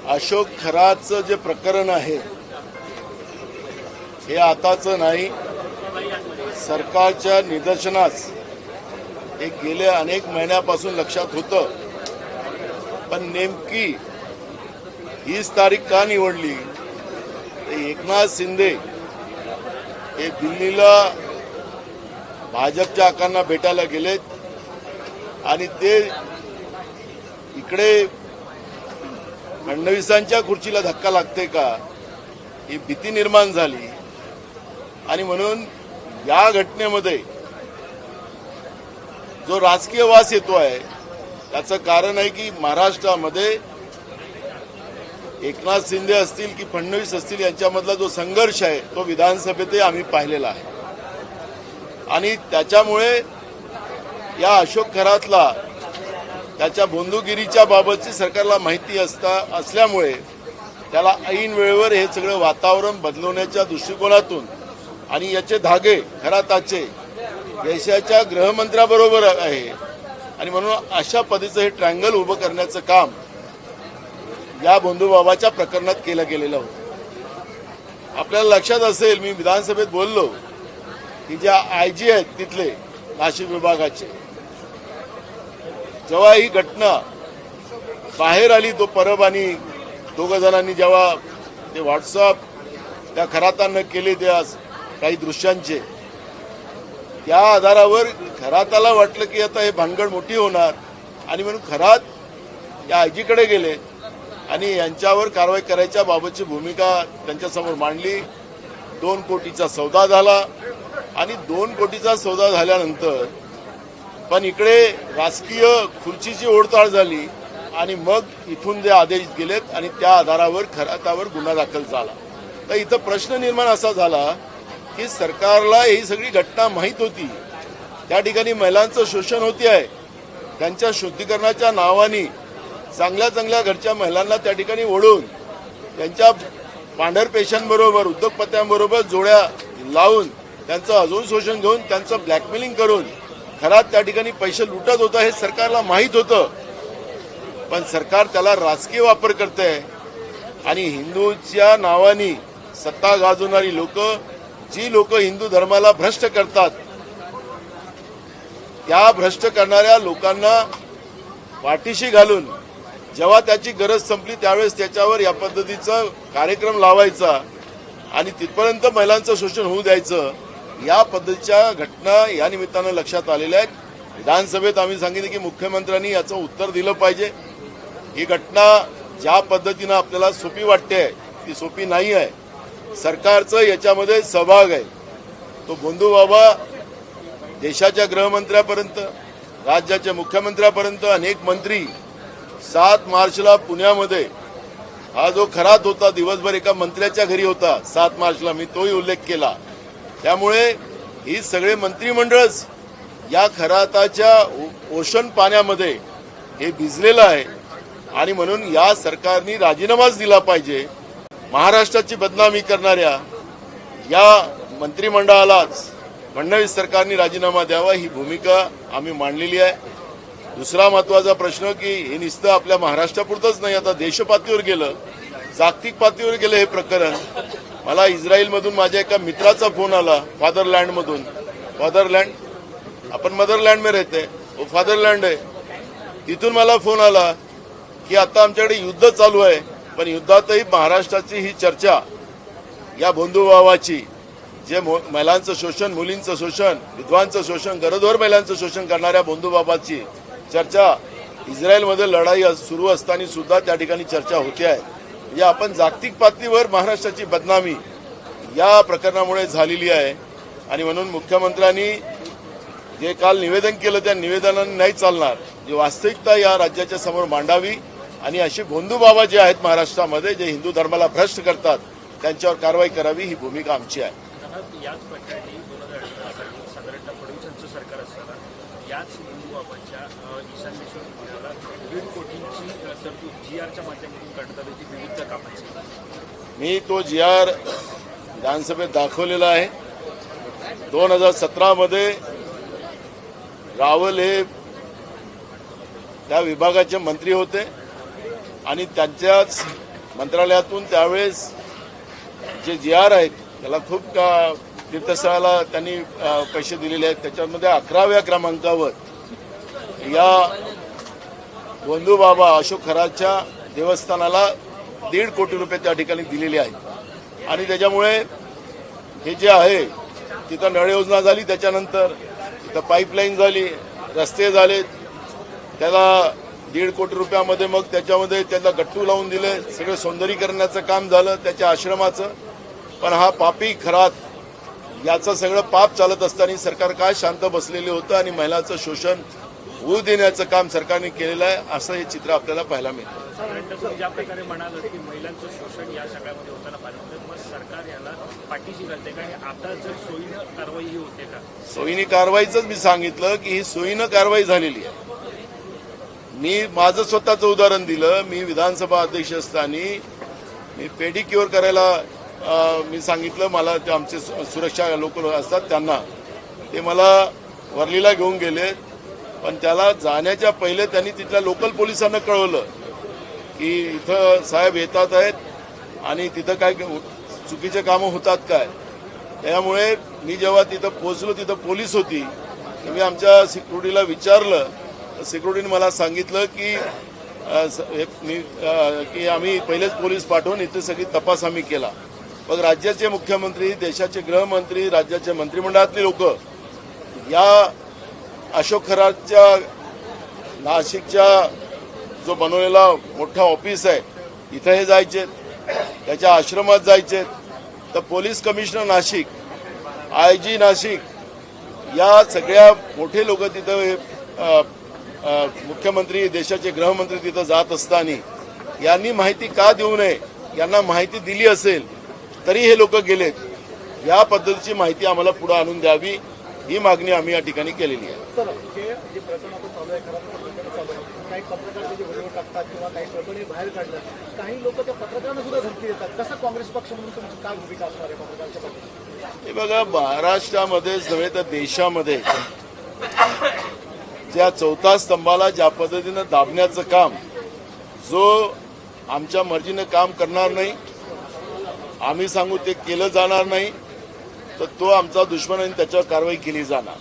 अशोक खराचं जे प्रकरण आहे हे आताचं नाही, सरकारच्या निदर्शनास हे गेले अनेक महिन्यापासून लक्षात होतं, पण नेमकी हीच तारीख का निवडली? एकनाथ शिंदे हे दिल्लीला भाजपच्या आकांना भेटायला गेलेत आणि ते इकडे फडणवीसांच्या खुर्चीला धक्का लागते का ही भीती निर्माण झाली आणि म्हणून या घटनेमध्ये जो राजकीय वास येतो आहे त्याचं कारण आहे की महाराष्ट्रामध्ये एकनाथ शिंदे असतील की फडणवीस असतील यांच्यामधला जो संघर्ष आहे तो विधानसभेतही आम्ही पाहिलेला आहे आणि त्याच्यामुळे या अशोक खरातला त्याच्या बंधुगिरीच्या बाबतची सरकारला माहिती असल्यामुळे त्याला ऐन वेळेवर हे सगळं वातावरण बदलवण्याच्या दृष्टिकोनातून आणि याचे धागे खराताचे देशाच्या गृहमंत्र्याबरोबर आहे आणि म्हणून अशा पद्धतीचं हे ट्रँगल उभं करण्याचं काम या बंधुबाबाच्या प्रकरणात केलं गेलेलं होतं. आपल्याला लक्षात असेल, मी विधानसभेत बोललो की ज्या आयजी आहेत तिथले नाशिक विभागाचे, जेव्हा ही घटना बाहेर आली, तो परब आणि दोघं जणांनी जेव्हा ते व्हॉट्सअप त्या खरातांना केले त्या काही दृश्यांचे, त्या आधारावर खराताला वाटलं की आता हे भानगड मोठी होणार आणि म्हणून खरात या आयजीकडे गेले आणि यांच्यावर कारवाई करायच्या बाबतची भूमिका त्यांच्यासमोर मांडली. 2 कोटीचा सौदा झाला आणि 2 कोटीचा सौदा झाल्यानंतर पण इकडे राजकीय खुर्चीची ओढताळ झाली आणि मग इथून जे आदेश गेलेत आणि त्या आधारावर खरातावर गुन्हा दाखल झाला. तर इथं प्रश्न निर्माण असा झाला की सरकारला ही सगळी घटना माहीत होती, त्या ठिकाणी महिलांचं शोषण होते आहे, त्यांच्या शुद्धीकरणाच्या नावाने चांगल्या चांगल्या घरच्या महिलांना त्या ठिकाणी ओढून त्यांच्या पांढरपेशांबरोबर उद्योगपत्यांबरोबर जोड्या लावून त्यांचं अजून शोषण घेऊन त्यांचं ब्लॅकमेलिंग करून खरात त्या ठिकाणी पैसे लुटत होतं हे सरकारला माहीत होतं, पण सरकार त्याला राजकीय वापर करते आणि हिंदूच्या नावाने सत्ता गाजवणारी लोक, जी लोक हिंदू धर्माला भ्रष्ट करतात, त्या भ्रष्ट करणाऱ्या लोकांना पाठीशी घालून जेव्हा त्याची गरज संपली त्यावेळेस त्याच्यावर या पद्धतीचा कार्यक्रम लावायचा आणि तिथपर्यंत महिलांचं शोषण होऊ द्यायचं, या पद्धतीच्या घटना या निमित्तानं लक्षात आलेल्या आहेत. विधानसभेत आम्ही सांगितलं की मुख्यमंत्र्यांनी याचं उत्तर दिलं पाहिजे. ही घटना ज्या पद्धतीनं आपल्याला सोपी वाटते ती सोपी नाही आहे. सरकारचं याच्यामध्ये सहभाग आहे. तो बंधुबाबा देशाच्या गृहमंत्र्यापर्यंत, राज्याच्या मुख्यमंत्र्यापर्यंत अनेक मंत्री 7 मार्चला पुण्यामध्ये हा जो खरात होता दिवसभर एका मंत्र्याच्या घरी होता 7 मार्चला, मी तोही उल्लेख केला. त्यामुळे ही सगळे मंत्रिमंडळच या खराताच्या ओशन पाण्यामध्ये हे भिजलेलं आहे आणि म्हणून या सरकारने राजीनामाच दिला पाहिजे. महाराष्ट्राची बदनामी करणाऱ्या या मंत्रिमंडळालाच फडणवीस सरकारने राजीनामा द्यावा ही भूमिका आम्ही मांडलेली आहे. दुसरा महत्त्वाचा प्रश्न की हे नुसतं आपल्या महाराष्ट्रापुरतंच नाही, आता देशपातळीवर गेलं, जागतिक पातळीवर गेलं हे प्रकरण. मला इस्रायलमधून माझ्या एका मित्राचा फोन आला, फादरलँडमधून. फादरलँड, आपण मदरलँड में रहते, वो फादरलँड आहे. तिथून मला फोन आला की आता आमच्याकडे युद्ध चालू आहे, पण युद्धातही महाराष्ट्राची ही चर्चा या बंधुभावाची, जे महिलांचं शोषण, मुलींचं शोषण, विधवांचं शोषण, गरोदर महिलांचं शोषण करणाऱ्या बंधुबाबाची चर्चा इस्रायलमध्ये लढाई सुरू असताना सुद्धा त्या ठिकाणी चर्चा होते आहे. म्हणजे आपण जागतिक पातळीवर महाराष्ट्राची बदनामी या प्रकरणामुळे झालेली आहे आणि म्हणून मुख्यमंत्र्यांनी जे काल निवेदन केलं त्या निवेदनाने नाही चालणार. जी वास्तविकता या राज्याच्या समोर मांडावी आणि अशी बंधुबाबा जे आहेत महाराष्ट्रामध्ये जे हिंदू धर्माला भ्रष्ट करतात त्यांच्यावर कारवाई करावी ही भूमिका आमची आहे. याच प्रकरणी 2018 साली साधारणतः फडणवीसांचं सरकार असताना याच बंधुबाबांच्या ईशान्येश्वर पुण्याला 1.5 कोटींची तरतूद GRच्या माध्यमातून करण्यात आली, ती विविध कामांची. मी तो GR विधानसभेत दाखवलेला आहे. 2017 मध्ये रावल हे त्या विभागाचे मंत्री होते आणि त्यांच्याच मंत्रालयातून त्यावेळेस जे GR आहेत त्याला खूप तीर्थस्थळाला त्यांनी पैसे दिलेले आहेत. त्याच्यामध्ये 11व्या क्रमांकावर या गोंधूबाबा अशोक खराच्या देवस्थानाला 1.5 कोटी रुपये त्या ठिकाणी दिलेले आहेत. आणि त्याच्यामुळे हे जे आहे तिथं नळ योजना झाली, त्याच्यानंतर तिथं पाईपलाईन झाली, रस्ते झालेत. त्याला 1.5 कोटी रुपयामध्ये मग त्याच्यामध्ये त्याला गट्टू लावून दिले, सगळं सौंदर्यीकरणाचं काम झालं त्याच्या आश्रमाचं. पण हा पापी खरात याचं सगळं पाप चालत असताना सरकार काय शांत बसलेले होतं आणि महिलांचं शोषण होऊ देण्याचं काम सरकारने केलेलं आहे, असं हे चित्र आपल्याला पाहायला मिळतं. साधारणतः तुम्ही ज्या प्रकारे म्हणाल की महिलांचं शोषण या सगळ्यामध्ये होताना पाहिलं तर मग सरकार याला पाठीशी घालते का आणि आता जर सोयीनं कारवाई ही होते का? सोयीनी कारवाईच मी सांगितलं की ही सोयीनं कारवाई झालेली आहे. मी माझं स्वतःचं उदाहरण दिलं. मी विधानसभा अध्यक्ष असताना मी पेडिक्युअर करायला मी सांगितलं, मला ते आमचे सुरक्षा लोक असतात त्यांना, ते मला वर्लीला घेऊन गेले. पण त्याला जाण्याच्या पहिले त्यांनी तिथल्या लोकल पोलिसांना कळवलं की इथं साहेब येतात आहेत आणि तिथं काय चुकीचे कामं होतात काय. त्यामुळे मी जेव्हा तिथं पोहोचलो तिथं पोलीस होती, मी आमच्या सिक्युरिटीला विचारलं. सिक्युरिटीने मला सांगितलं की की आम्ही पहिलेच पोलीस पाठवून इथे सगळी तपास आम्ही केला. मग राज्याचे मुख्यमंत्री, देशाचे गृहमंत्री, राज्याच्या मंत्रिमंडळातले लोक या अशोक खरातच्या नाशिकच्या जो बनवलेला मोठा ऑफिस आहे इथं हे जायचे, त्याच्या आश्रमात जायचे. तर police commissioner Nashik, IG Nashik या सगळ्या मोठे लोक तिथं मुख्यमंत्री, देशाचे गृहमंत्री तिथं जात असताना यांनी माहिती का देऊ नये, यांना माहिती दिली असेल तरी हे लोक गेलेत. या पद्धतीची माहिती आम्हाला पुढे आणून द्यावी, ही मागणी आम्ही या ठिकाणी केलेली आहे. सर, जे प्रकरण आपण चालू आहे, काही पत्रकार जे व्हिडिओ टाकतात किंवा काही प्रकरणे बाहेर काढतात, काही लोक त्या पत्रकारांना सुद्धा धमकी देतात. कसं काँग्रेस पक्ष म्हणून तुमची काय भूमिका असणार आहे पत्रकारांच्या बाबतीत? हे बघा, महाराष्ट्रामध्येच नव्हे तर देशामध्ये ज्या चौथा स्तंभाला ज्या पद्धतीनं दाबण्याचं काम, जो आमच्या मर्जीनं काम करणार नाही, आम्ही सांगू ते केलं जाणार नाही, तर तो आमचा दुश्मन आणि त्याच्यावर कारवाई केली जाणार,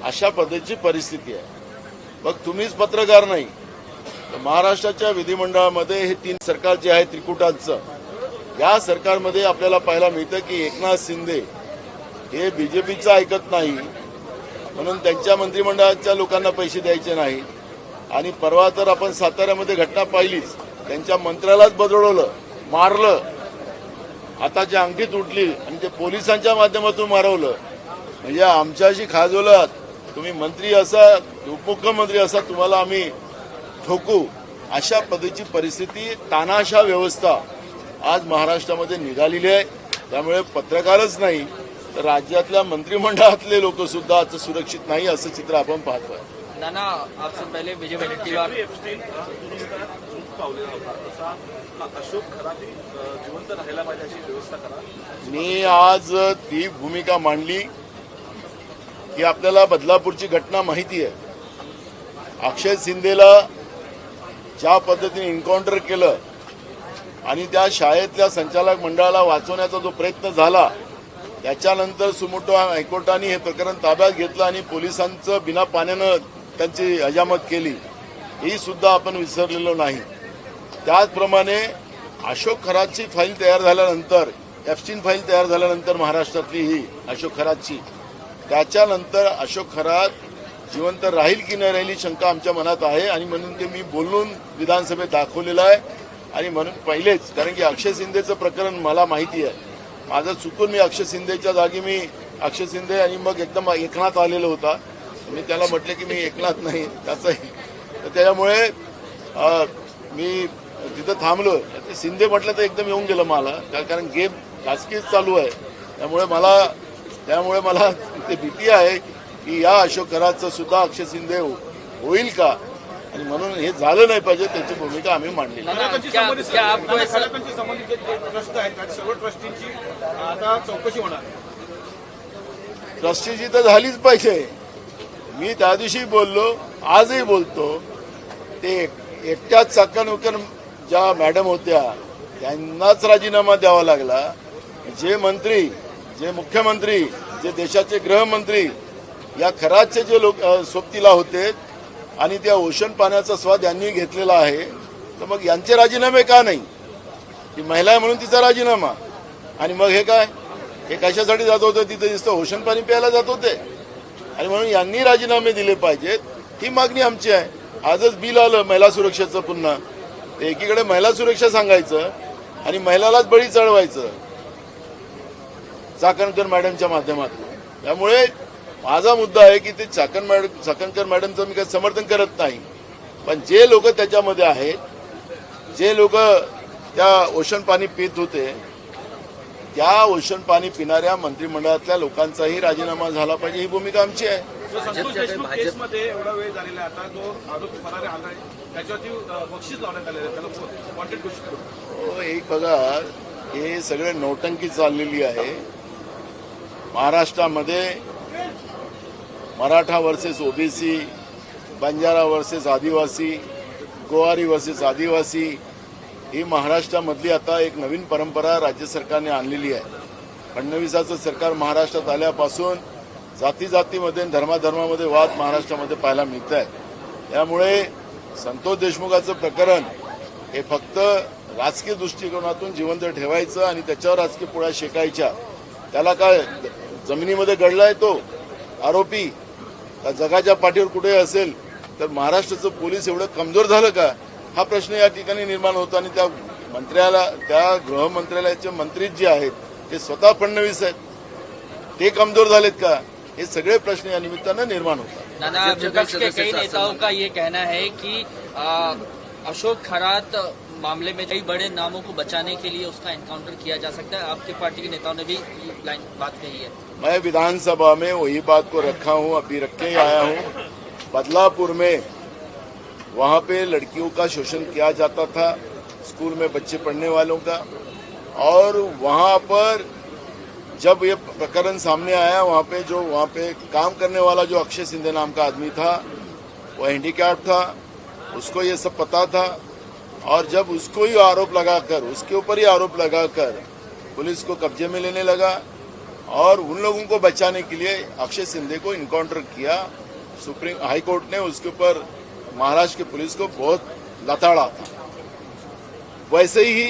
अशा पद्धतीची परिस्थिती आहे. मग तुम्हीच पत्रकार नाही तर महाराष्ट्राच्या विधिमंडळामध्ये हे 3 सरकार जे आहे त्रिकुटांचं, या सरकारमध्ये आपल्याला पाहायला मिळतं की एकनाथ शिंदे हे BJPचं ऐकत नाही म्हणून त्यांच्या मंत्रिमंडळाच्या लोकांना पैसे द्यायचे नाही. आणि परवा तर आपण साताऱ्यामध्ये घटना पाहिलीच, त्यांच्या मंत्र्यालाच बदलवलं, मारलं, हाताची अंगठी तुटली आणि ते पोलिसांच्या माध्यमातून मारवलं. म्हणजे आमच्याशी खाजवलं, तुम्ही मंत्री असा, उपमुख्यमंत्री असा, तुम्हाला आम्ही ठोकू, अशा पद्धतीची परिस्थिती, तानाशा व्यवस्था आज महाराष्ट्रामध्ये निघालेली आहे. त्यामुळे पत्रकारच नाही तर राज्यातल्या मंत्रिमंडळातले लोक सुद्धा आज सुरक्षित नाही, असं चित्र आपण पाहतोय. नाना, आपसे पहले विजय वडेट्टीवार अशोक खरात जिवंत राहायला पाहिजे अशी व्यवस्था करा. मी आज ती भूमिका मांडली की आपल्याला बदलापूरची घटना माहिती आहे. अक्षय शिंदेला ज्या पद्धतीने एन्काउंटर केलं आणि त्या शाळेतल्या संचालक मंडळाला वाचवण्याचा जो प्रयत्न झाला, त्याच्यानंतर सुमोटो हायकोर्टाने हे प्रकरण ताब्यात घेतलं आणि पोलिसांचं बिना पाण्यानं त्यांची हजामत केली, ही सुद्धा आपण विसरलेलो नाही. त्याचप्रमाणे अशोक खरातची फाईल तयार झाल्यानंतर, एफस्टीन फाईल तयार झाल्यानंतर महाराष्ट्रातली ही अशोक खरातची, त्याच्यानंतर अशोक खरात जिवंत राहील की नाही राहील शंका आमच्या मनात आहे. आणि म्हणून ते मी बोलून विधानसभेत दाखवलेलं आहे. आणि म्हणून पहिलेच, कारण की अक्षय शिंदेचं प्रकरण मला माहिती आहे, माझं चुकून मी अक्षय शिंदेच्या जागी मी अक्षय शिंदे आणि मग एकदम एकनाथ आलेला होता, मी त्याला म्हटले की मी एकनाथ नाही त्याचंही, तर त्याच्यामुळे मी तिथं थांबलो. ते शिंदे म्हटलं तर एकदम येऊन गेलं मला, कारण गेम राजकीयच चालू आहे. त्यामुळे मला ते भीती आहे की या अशोक खरातचं सुद्धा अक्षय शिंदे होईल का, आणि म्हणून हे झालं नाही पाहिजे, त्याची भूमिका आम्ही मांडली. संबंधित जे ट्रस्ट आहेत त्या सर्व ट्रस्टींची आता चौकशी होणार. ट्रस्टीची तर झालीच पाहिजे. मी त्या दिवशी बोललो, आजही बोलतो, ते एकट्याच चाकणकर ज्या मॅडम होत्या त्यांनाच राजीनामा द्यावा लागला. जे मंत्री, जे मुख्यमंत्री, जे देशाचे गृहमंत्री या खराचे जे लोक सोबतीला होते आणि त्या ओशन पाण्याचा स्वाद यांनी घेतलेला आहे, तर मग यांचे राजीनामे का नाही? ती महिला आहे म्हणून तिचा राजीनामा. आणि मग हे काय, हे कशासाठी जात होतं तिथे? दिसतं ओशन पाणी प्यायला जात होते. आणि म्हणून यांनी राजीनामे दिले पाहिजेत, ही मागणी आमची आहे. आजच बिल आलं महिला सुरक्षेचं पुन्हा. ते एकीकडे महिला सुरक्षा सांगायचं आणि महिलालाच बळी चढवायचं चाकणकर मॅडमच्या माध्यमातून. त्यामुळे माझा मुद्दा आहे की ते चाकणकर मॅडमचं मी काही समर्थन करत नाही, पण जे लोक त्याच्यामध्ये आहेत, जे लोक त्या ओशन पाणी पित होते, त्या ओशन पाणी पिणाऱ्या मंत्रिमंडळातल्या लोकांचाही राजीनामा झाला पाहिजे, ही भूमिका आमची आहे. संतोष देशमुख केसमध्ये एवढा वेळ झालेला आहे, आता जो आरोपी फरार आलाय त्याच्यावरती बक्षीस लावण्यात आलेलं आहे, त्याला वॉन्टेड घोषित करून. हो, एक बघा, हे सगळे नौटंकी चाललेली आहे. महाराष्ट्रामध्ये Maratha versus OBC, Banjara versus आदिवासी, गोवारी वर्सेस आदिवासी, ही महाराष्ट्रामधली आता एक नवीन परंपरा राज्य सरकारने आणलेली आहे. फडणवीसाचं सरकार महाराष्ट्रात आल्यापासून जाती जातीमध्ये, धर्माधर्मामध्ये वाद महाराष्ट्रामध्ये पाहायला मिळत आहे. त्यामुळे संतोष देशमुखाचं प्रकरण हे फक्त राजकीय दृष्टिकोनातून जिवंत ठेवायचं आणि त्याच्यावर राजकीय पोळ्या शेकायच्या. त्याला काय जमिनीमध्ये गडलाय तो आरोपी, जगाच्या पाठीवर कुठे असेल, तर महाराष्ट्राचं पोलीस एवढं कमजोर झालं का, हा प्रश्न या ठिकाणी निर्माण होतो. आणि त्या मंत्र्याला, त्या गृहमंत्रालयाचे मंत्री जे आहेत ते स्वतः फडणवीस आहेत, ते कमजोर झालेत का, हे सगळे प्रश्न या निमित्तानं निर्माण होतात. नाना, विपक्ष के कई नेताओं का ये कहना है कि अशोक खरात मामले में कई बड़े नामों को बचाने के लिए उसका एनकाउंटर किया जा सकता है. आपकी पार्टी के नेताओं ने भी ये बात कही है. मैं विधानसभा में वही बात को रखा हूं, अभी रख के ही आया हूं. बदलापुर में वहां पे लड़कियों का शोषण किया जाता था, स्कूल में बच्चे पढ़ने वालों का, और वहां पर जब ये प्रकरण सामने आया, वहां पे काम करने वाला जो अक्षय सिंधे नाम का आदमी था, वो हैंडीकैप था, उसको ये सब पता था. और जब उसको ही आरोप लगाकर, उसके ऊपर ही आरोप लगाकर पुलिस को कब्जे में लेने लगा और उन लोगों को बचाने के लिए अक्षय सिंधे को इनकाउंटर किया. सुप्रीम हाई कोर्ट ने उसके ऊपर महाराष्ट्र की पुलिस को बहुत लताड़ा था. वैसे ही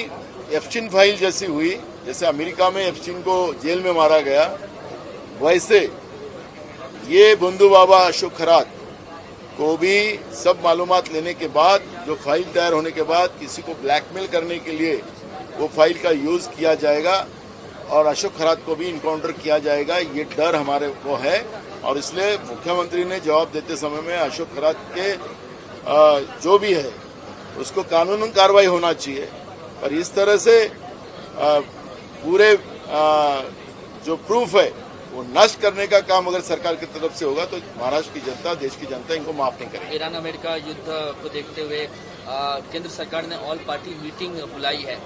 एप्स्टीन फाइल जैसी हुई, जैसे अमेरिका में एप्स्टीन को जेल में मारा गया, वैसे ये बुंदू बाबा अशोक खरात को भी सब मालूमात लेने के बाद, जो फाइल तैयार होने के बाद किसी को ब्लैकमेल करने के लिए वो फाइल का यूज किया जाएगा और अशोक खरात को भी इनकाउंटर किया जाएगा, ये डर हमारे को है. और इसलिए मुख्यमंत्री ने जवाब देते समय में अशोक खरात के जो भी है उसको कानूनन कार्रवाई होना चाहिए. और इस तरह से पूरे जो प्रूफ है वो नष्ट करने का काम अगर सरकार की तरफ से होगा तो महाराष्ट्र की जनता, देश की जनता इनको माफ नहीं करेगी. ईरान अमेरिका युद्ध को देखते हुए केंद्र सरकार ने ऑल पार्टी मीटिंग बुलाई है.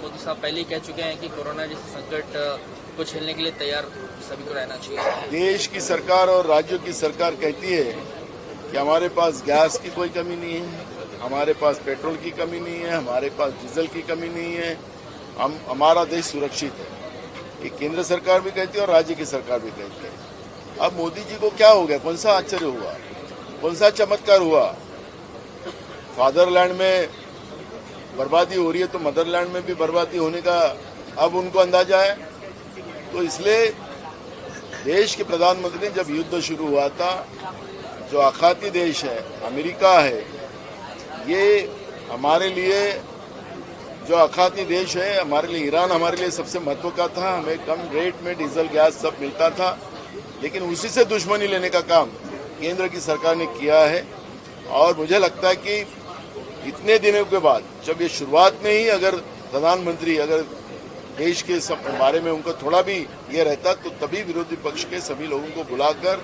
मोदी साहब पहले ही कह चुके हैं कि कोरोना जैसे संकट को झेलने के लिए तैयार सभी को रहना चाहिए. देश की सरकार और राज्यों की सरकार कहती है कि हमारे पास गैस की कोई कमी नहीं है, हमारे पास पेट्रोल की कमी नहीं है, हमारे पास डीजल की कमी नहीं है, हमारा देश सुरक्षित है. ये केंद्र सरकार भी कहती है और राज्य की सरकार भी कहती है. अब मोदी जी को क्या हो गया, कौन सा आश्चर्य हुआ, कौन सा चमत्कार हुआ? फादरलैंड में बर्बादी हो रही है तो मदरलैंड में भी बर्बादी होने का अब उनको अंदाजा है. तो इसलिए देश के प्रधानमंत्री ने जब युद्ध शुरू हुआ था, जो आखाती देश है अमेरिका है, ये हमारे लिए जो आखाती देश है, हमारे लिए ईरान हमारे लिए सबसे महत्व का था. हमें कम रेट में डीजल गैस सब मिलता था, लेकिन उसी से दुश्मनी लेने का काम केंद्र की सरकार ने किया है. और मुझे लगता है कि इतने दिनों के बाद, जब ये शुरुआत में ही अगर प्रधानमंत्री अगर देश के बारे में उनको थोड़ा भी ये रहता, तो तभी विरोधी पक्ष के सभी लोगों को बुलाकर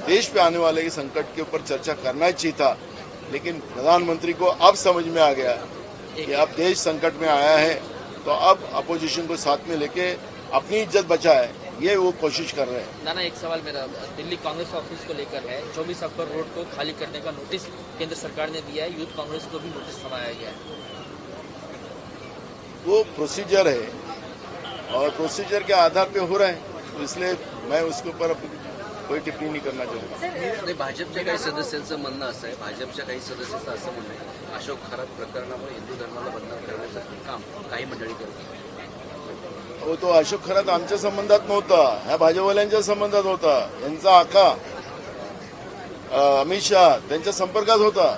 देश पे आने वाले इस संकट के ऊपर चर्चा करना चाहिए था. लेकिन प्रधानमंत्री को अब समझ में आ गया कि अब देश संकट में आया है, तो अब अपोजिशन को साथ में लेके अपनी इज्जत बचाए, ये वो कोशिश कर रहे हैं. नाना, एक सवाल मेरा दिल्ली कांग्रेस ऑफिस को लेकर है. 24 अक्टूबर रोड को खाली करने का नोटिस केंद्र सरकार ने दिया है, यूथ कांग्रेस को भी नोटिस थमाया गया है. वो प्रोसीजर है और प्रोसीजर के आधार पे हो रहा है, तो इसलिए मैं उसके ऊपर कोई टिप्पणी नहीं करना चाहूँगा. नाही, भाजपच्या काही सदस्यांचं म्हणणं असं आहे, भाजपच्या काही सदस्यांचं असं म्हणणं आहे, अशोक खरात प्रकरणामुळे हिंदू धर्माला बदनाम करण्याचं काम काही मंडळी करतात. हो, तो अशोक खरात आमच्या संबंधात नव्हता, ह्या भाजपवाल्यांच्या संबंधात होता. यांचा आका अमित शहा त्यांच्या संपर्कात होता.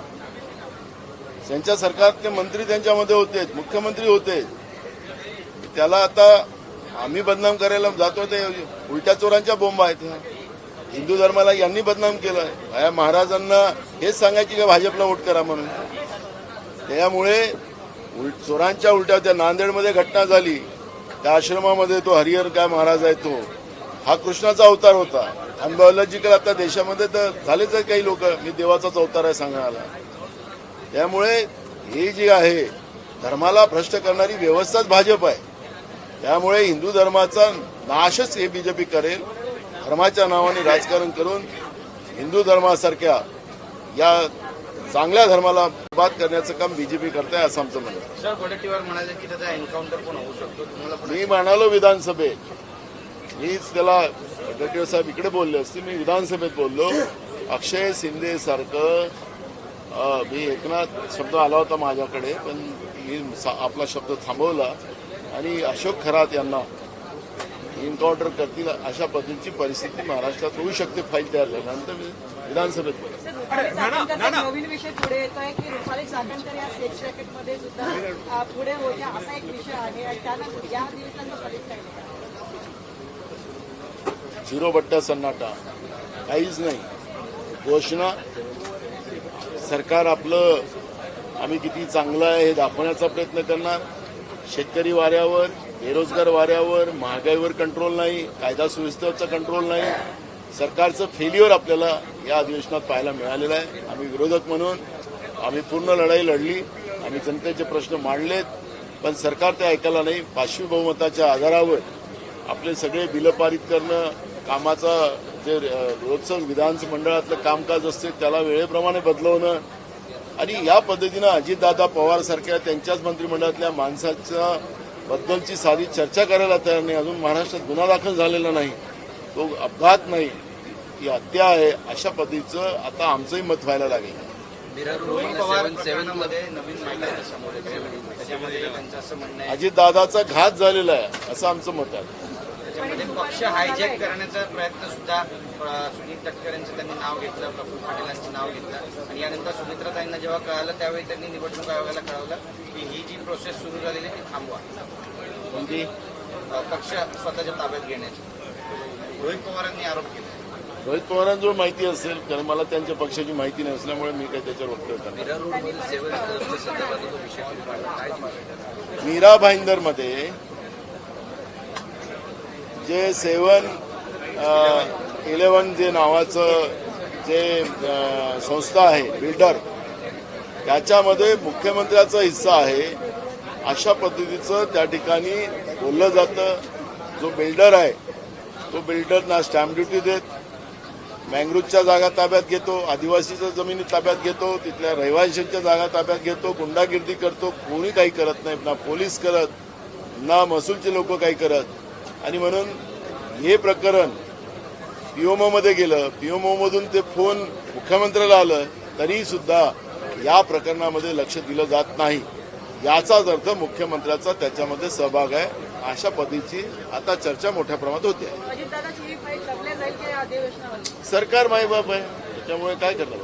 त्यांच्या सरकारचे मंत्री त्यांच्यामध्ये होते, मुख्यमंत्री होते. त्याला आता आम्ही बदनाम करायला जातो ते उलट्या चोरांच्या बोंबा आहेत. हिंदू धर्माला यांनी बदनाम केलं. या महाराजांना हेच सांगायची का भाजपला वोट करा म्हणून. त्यामुळे चोरांच्या उलट्या त्या नांदेडमध्ये घटना झाली, त्या आश्रमामध्ये तो हरिहर काय महाराज आहे, तो हा कृष्णाचा अवतार होता. आणि बायोलॉजिकल आता देशामध्ये तर झालेच आहे काही लोक, मी देवाचाच अवतार आहे सांगायला. त्यामुळे हे जे आहे धर्माला भ्रष्ट करणारी व्यवस्थाच भाजप आहे. त्यामुळे हिंदू धर्माचा नाशच हे बीजेपी करेल. धर्माच्या नावाने राजकारण करून हिंदू धर्मासारख्या या चांगल्या धर्माला बाद करण्याचं काम बीजेपी करत आहे असं आमचं म्हणणं आहे. सर, वडेट्टीवार म्हणाले की त्याचा एन्काउंटर पण होऊ शकतो. तुम्हाला पण मी म्हणालो विधानसभेत, मीच त्याला वडेट्टीवार साहेब इकडे बोलले असते, मी विधानसभेत बोललो. अक्षय शिंदे सारखं मी एकनाथ शब्द आला होता माझ्याकडे, पण मी आपला शब्द थांबवला आणि अशोक खरात यांना एन्काउंटर करतील अशा पद्धतीची परिस्थिती महाराष्ट्रात होऊ शकते. फाईल तयार झाल्यानंतर विधानसभेत नवीन विषय पुढे येत आहे की रुपाली चाकणकर या सेक्स रॅकेटमध्ये सुद्धा पुढे होत्या असा एक विषय आहे आणि त्यानंतर या दिवसांना फलित काय झिरो बट्टा सन्नाटा, काहीच नाही. घोषणा सरकार आपलं आम्ही किती चांगलं आहे हे दाखवण्याचा प्रयत्न करणार. शेतकरी वाऱ्यावर, बेरोजगार वाऱ्यावर, महागाईवर कंट्रोल नाही, कायदा सुव्यवस्थेचा कंट्रोल नाही. सरकारचं फेल्युअर आपल्याला या अधिवेशनात पाहायला मिळालेलं आहे. आम्ही विरोधक म्हणून आम्ही पूर्ण लढाई लढली, आम्ही जनतेचे प्रश्न मांडलेत, पण सरकार ते ऐकायला नाही. पाचवी बहुमताच्या आधारावर आपले सगळे बिलं पारित करणं, कामाचा जे रोजचं विधानमंडळातलं कामकाज असते त्याला वेळेप्रमाणे बदलवणं आणि या पद्धतीनं अजितदादा पवार सारख्या त्यांच्याच मंत्रिमंडळातल्या माणसाच्या बद्दलची साधी चर्चा करायला तयार नाही. अजून महाराष्ट्रात गुन्हा दाखल झालेला नाही, तो अपघात नाही, ही हत्या आहे. अशा पद्धतीचं आता आमचंही मत व्हायला लागेल. मध्ये नवीन माहिती समोर येते, त्याच्यामध्ये त्यांचं असं म्हणणं आहे, अजितदादाचा घात झालेला आहे असं आमचं मत आहे. त्याच्यामध्ये पक्ष हायजॅक करण्याचा प्रयत्न सुद्धा सुनील तटकरे यांचं त्यांनी नाव घेतलं, प्रफुल्ल पटेल यांचं नाव घेतलं आणि यानंतर सुमित्राताईंना जेव्हा कळालं त्यावेळी त्यांनी निवडणूक आयोगाला कळवलं की ही जी प्रोसेस सुरू झालेली ती थांबवा. म्हणजे पक्ष स्वतःच्या ताब्यात घेण्याची रोहित पवारांनी आरोप केला. रोहित पवारांजवळ माहिती असेल, कारण मला त्यांच्या पक्षाची माहिती नसल्यामुळे मी काही त्याच्यावर वक्तव्य करणार. मीरा भाईंदरमध्ये जे 7-11 जे नावाचं जे संस्था आहे बिल्डर, त्याच्यामध्ये मुख्यमंत्र्याचा हिस्सा आहे अशा पद्धतीचं त्या ठिकाणी बोललं जातं. जो बिल्डर आहे तो बिल्डरना स्टॅम्प ड्युटी देत, मँग्रोवच्या जागा ताब्यात घेतो, आदिवासीच्या जमिनी ताब्यात घेतो, तिथल्या रहिवाशांच्या जागा ताब्यात घेतो, गुंडागिर्दी करतो. कोणी काही करत नाही, ना पोलीस करत, ना महसूलचे लोक काही करत. आणि म्हणून हे प्रकरण पीओमोमध्ये गेलं, पीओमोमधून ते फोन मुख्यमंत्र्याला आलं, तरी सुद्धा या प्रकरणामध्ये लक्ष दिलं जात नाही. याचाच अर्थ मुख्यमंत्र्याचा त्याच्यामध्ये सहभाग आहे. अशा पद्धतीची आता चर्चा मोठ्या प्रमाणात होते. अजितदादाची ही फाईल टाकल्या जाईल की या अधिवेशनावर सरकार मायबाप आहे, त्याच्यामुळे काय करणार.